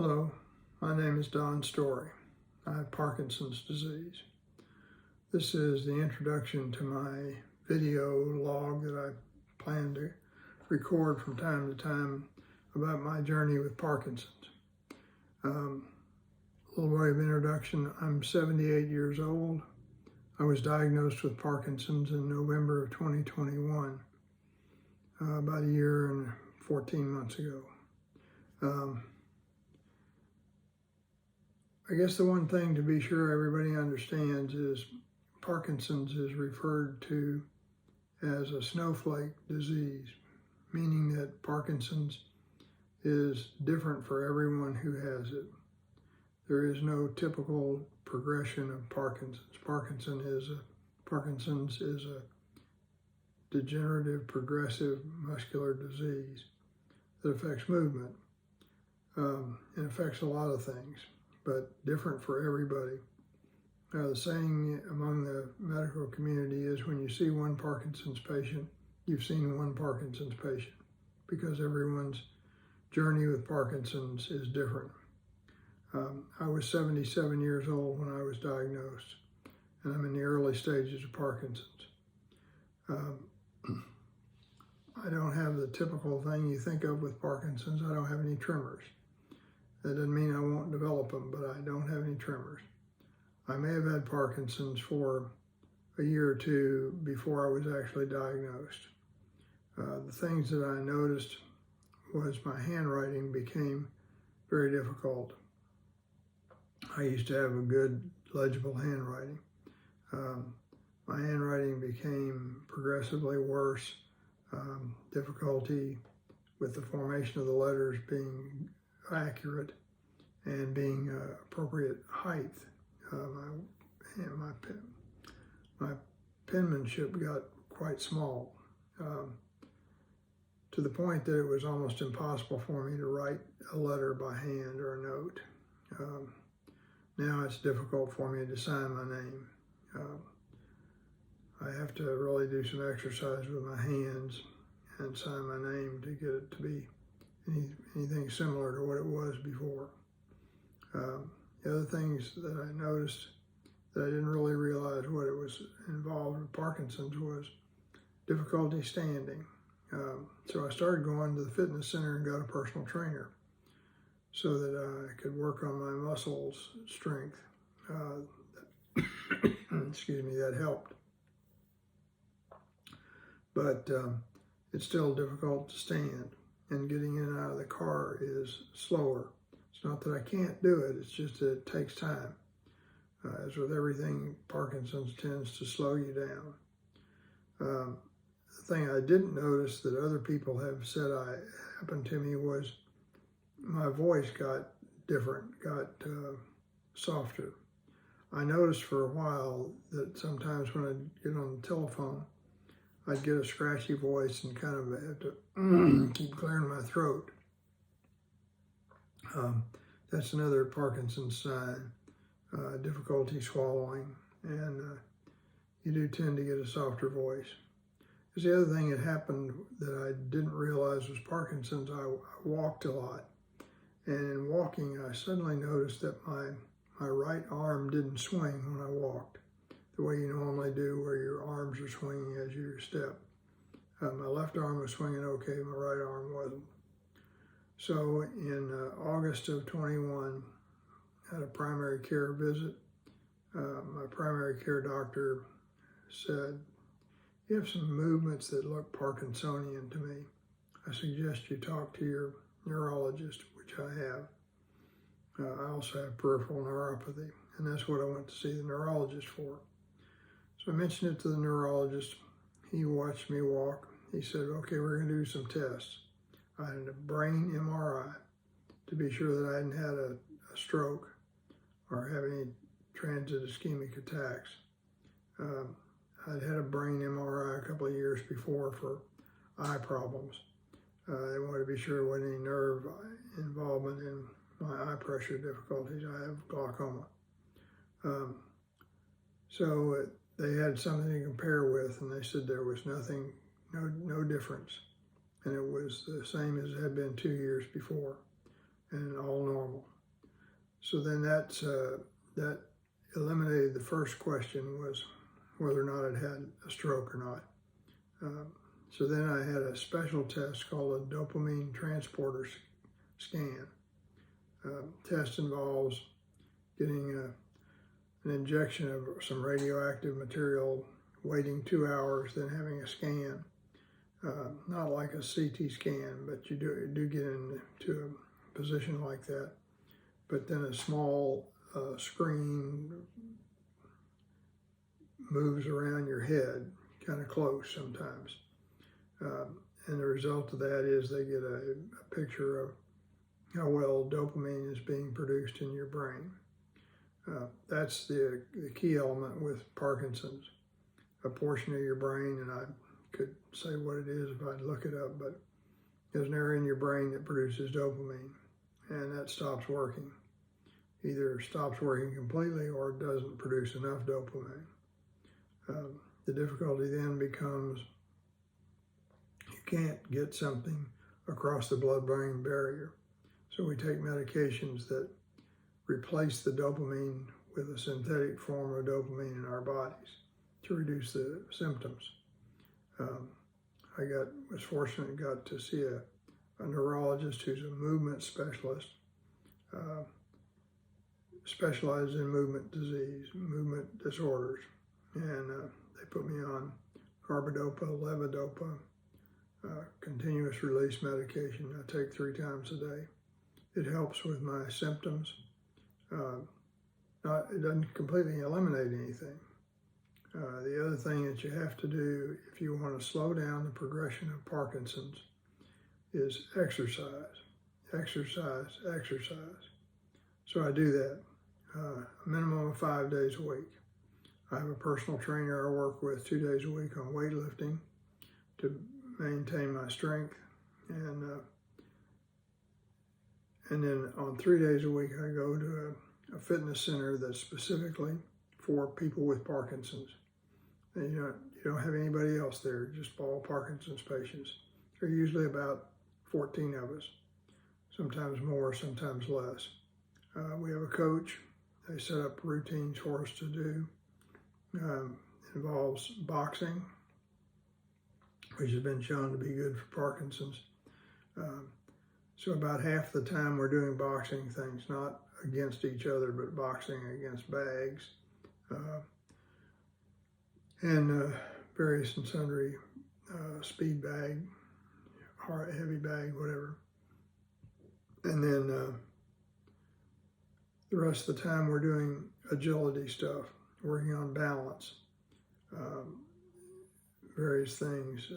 Hello, my name is Don Story. I have Parkinson's disease. This is the introduction to my video log that I plan to record from time to time about my journey with Parkinson's. A little way of introduction, I'm 78 years old. I was diagnosed with Parkinson's in November of 2021, about a year and 14 months ago. I guess the one thing to be sure everybody understands is Parkinson's is referred to as a snowflake disease, meaning that Parkinson's is different for everyone who has it. There is no typical progression of Parkinson's. Parkinson's is a degenerative progressive muscular disease that affects movement. It affects a lot of things, but different for everybody. The saying among the medical community is when you see one Parkinson's patient, you've seen one Parkinson's patient, because everyone's journey with Parkinson's is different. I was 77 years old when I was diagnosed, and I'm in the early stages of Parkinson's. I don't have the typical thing you think of with Parkinson's. I don't have any tremors. That doesn't mean I won't develop them, but I don't have any tremors. I may have had Parkinson's for a year or two before I was actually diagnosed. The things that I noticed was my handwriting became very difficult. I used to have a good, legible handwriting. My handwriting became progressively worse, difficulty with the formation of the letters being accurate and being appropriate height. My penmanship got quite small, to the point that it was almost impossible for me to write a letter by hand or a note. Now it's difficult for me to sign my name. I have to really do some exercise with my hands and sign my name to get it to be anything similar to what it was before. The other things that I noticed that I didn't really realize what it was involved with Parkinson's was difficulty standing. So I started going to the fitness center and got a personal trainer so that I could work on my muscles strength. Excuse me, that helped. But it's still difficult to stand, and getting in and out of the car is slower. It's not that I can't do it, it's just that it takes time. As with everything, Parkinson's tends to slow you down. The thing I didn't notice that other people have said happened to me was my voice got different, got softer. I noticed for a while that sometimes when I'd get on the telephone, I'd get a scratchy voice and kind of have to keep clearing my throat. That's another Parkinson's sign, difficulty swallowing, and you do tend to get a softer voice. Because the other thing that happened that I didn't realize was Parkinson's, I walked a lot. And in walking, I suddenly noticed that my right arm didn't swing when I walked, the way you normally do, where your arms are swinging as you step. My left arm was swinging okay, my right arm wasn't. So in August of 21, I had a primary care visit. My primary care doctor said, "You have some movements that look Parkinsonian to me. I suggest you talk to your neurologist," which I have. I also have peripheral neuropathy, and that's what I went to see the neurologist for. So I mentioned it to the neurologist. He watched me walk. He said, "Okay, we're going to do some tests." I had a brain MRI to be sure that I hadn't had a stroke or have any transient ischemic attacks. I'd had a brain MRI a couple of years before for eye problems. They wanted to be sure there wasn't any nerve involvement in my eye pressure difficulties. I have glaucoma. So they had something to compare with, and they said there was nothing, no difference. And it was the same as it had been 2 years before, and all normal. So then that eliminated the first question, was whether or not I'd had a stroke or not. So then I had a special test called a dopamine transporter scan. Test involves getting an injection of some radioactive material, waiting 2 hours, then having a scan. Not like a CT scan, but you do get into a position like that. But then a small screen moves around your head, kind of close sometimes. And the result of that is they get a picture of how well dopamine is being produced in your brain. That's the key element with Parkinson's. A portion of your brain, and I could say what it is if I'd look it up, but there's an area in your brain that produces dopamine, and that stops working. Either stops working completely or doesn't produce enough dopamine. The difficulty then becomes you can't get something across the blood-brain barrier. So we take medications that replace the dopamine with a synthetic form of dopamine in our bodies to reduce the symptoms. I was fortunate and got to see a neurologist who's a movement specialist, specialized in movement disorders. And they put me on carbidopa, levodopa, continuous release medication I take 3 times a day. It helps with my symptoms. It doesn't completely eliminate anything. The other thing that you have to do if you want to slow down the progression of Parkinson's is exercise, exercise, exercise. So I do that a minimum of 5 days a week. I have a personal trainer I work with 2 days a week on weightlifting to maintain my strength, and then on 3 days a week I go to a fitness center that's specifically for people with Parkinson's. And you don't have anybody else there, just all Parkinson's patients. There are usually about 14 of us, sometimes more, sometimes less. We have a coach. They set up routines for us to do. It involves boxing, which has been shown to be good for Parkinson's. So about half the time we're doing boxing things, not against each other, but boxing against bags and various and sundry speed bag, heavy bag, whatever. And then the rest of the time we're doing agility stuff, working on balance, various things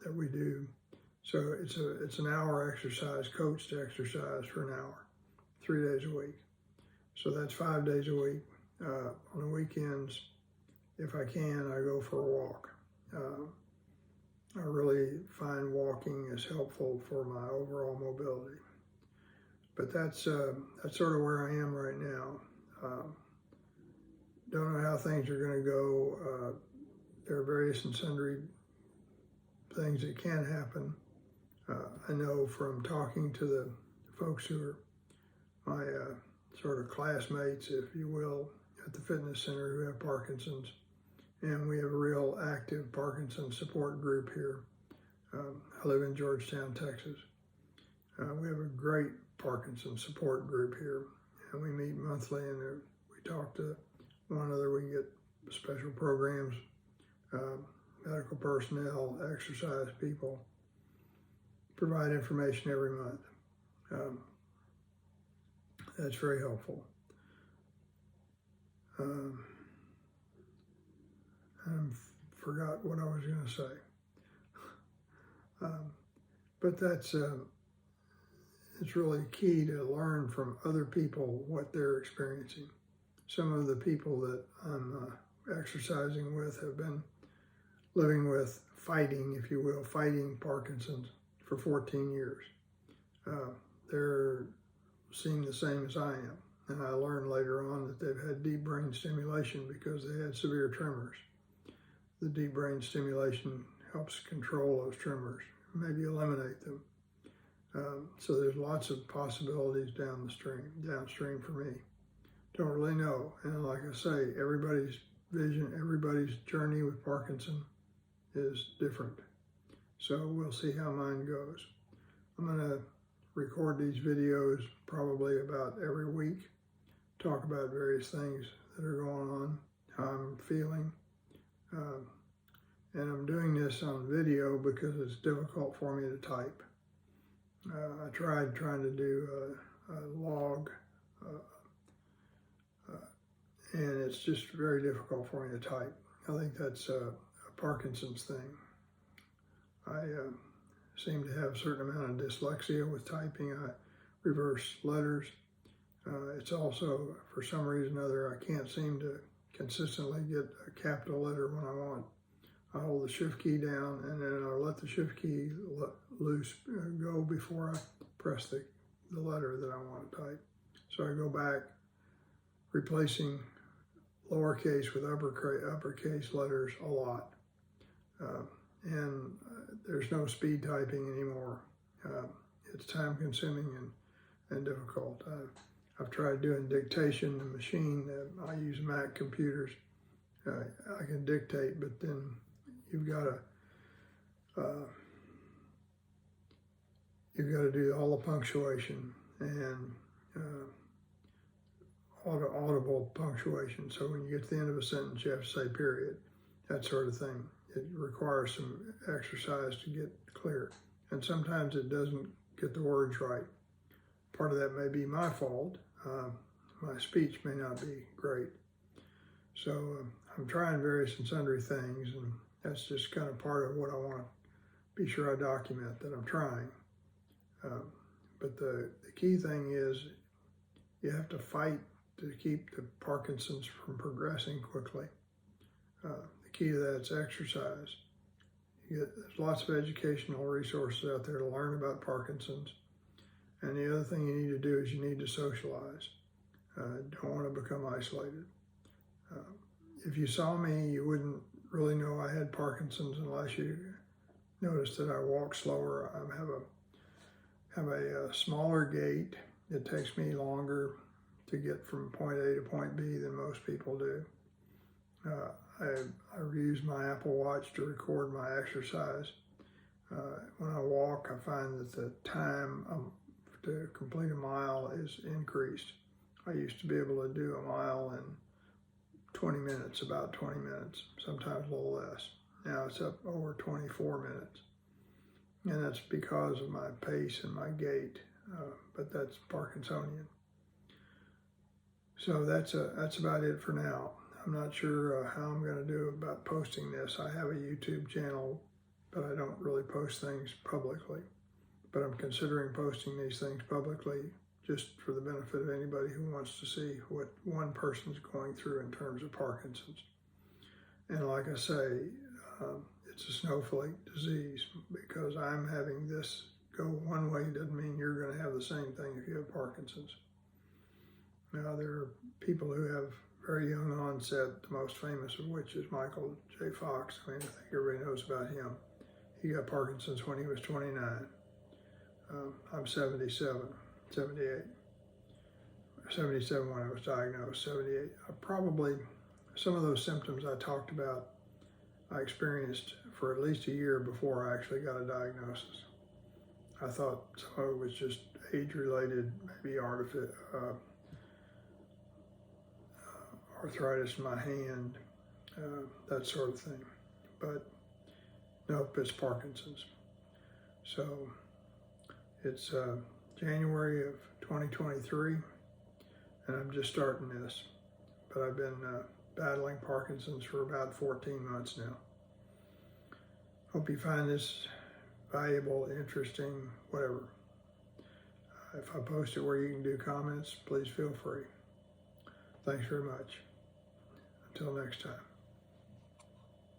that we do. So it's an hour exercise, coached exercise for an hour, 3 days a week. So that's 5 days a week. On the weekends, if I can, I go for a walk. I really find walking is helpful for my overall mobility. But that's sort of where I am right now. Don't know how things are going to go. There are various and sundry things that can happen. I know from talking to the folks who are my sort of classmates, if you will, at the fitness center who have Parkinson's, and we have a real active Parkinson's support group here. I live in Georgetown, Texas. We have a great Parkinson's support group here, and we meet monthly, and we talk to one another. We get special programs, medical personnel, exercise people, provide information every month. That's very helpful. I forgot what I was going to say. But that's it's really key to learn from other people what they're experiencing. Some of the people that I'm exercising with have been living with, fighting Parkinson's for 14 years. They're seem the same as I am. And I learned later on that they've had deep brain stimulation because they had severe tremors. The deep brain stimulation helps control those tremors, maybe eliminate them. So there's lots of possibilities downstream for me. Don't really know. And like I say, everybody's vision, everybody's journey with Parkinson is different. So we'll see how mine goes. I'm going to record these videos probably about every week, talk about various things that are going on, how I'm feeling. And I'm doing this on video because it's difficult for me to type. I tried trying to do a log, and it's just very difficult for me to type. I think that's a Parkinson's thing. I seem to have a certain amount of dyslexia with typing. I reverse letters. It's also, for some reason or other, I can't seem to consistently get a capital letter when I want. I hold the shift key down and then I'll let the shift key loose go before I press the letter that I want to type. So I go back, replacing lowercase with uppercase letters a lot. And there's no speed typing anymore. It's time consuming and difficult. I've tried doing dictation in the machine. I use Mac computers. I can dictate, but then you've got to do all the punctuation and audible punctuation. So when you get to the end of a sentence, you have to say period, that sort of thing. It requires some exercise to get clear. And sometimes it doesn't get the words right. Part of that may be my fault. My speech may not be great. So I'm trying various and sundry things, and that's just kind of part of what I want to be sure I document, that I'm trying. But the key thing is you have to fight to keep the Parkinson's from progressing quickly. The key to that is exercise. There's lots of educational resources out there to learn about Parkinson's. And the other thing you need to do is you need to socialize. Don't want to become isolated. If you saw me, you wouldn't really know I had Parkinson's unless you noticed that I walk slower. I have a smaller gait. It takes me longer to get from point A to point B than most people do. I use my Apple Watch to record my exercise. When I walk, I find that the time to complete a mile is increased. I used to be able to do a mile in 20 minutes, about 20 minutes, sometimes a little less. Now it's up over 24 minutes. And that's because of my pace and my gait, but that's Parkinsonian. So that's about it for now. I'm not sure how I'm going to do about posting this. I have a YouTube channel, but I don't really post things publicly. But I'm considering posting these things publicly just for the benefit of anybody who wants to see what one person's going through in terms of Parkinson's. And like I say, it's a snowflake disease. Because I'm having this go one way doesn't mean you're going to have the same thing if you have Parkinson's. Now, there are people who have very young onset, the most famous of which is Michael J. Fox. I mean, I think everybody knows about him. He got Parkinson's when he was 29. I'm 77, 78. 77 when I was diagnosed, 78. Probably some of those symptoms I talked about, I experienced for at least a year before I actually got a diagnosis. I thought some of it was just age-related, maybe arthritis in my hand, that sort of thing. But nope, it's Parkinson's. So it's January of 2023, and I'm just starting this. But I've been battling Parkinson's for about 14 months now. Hope you find this valuable, interesting, whatever. If I post it where you can do comments, please feel free. Thanks very much. Until next time.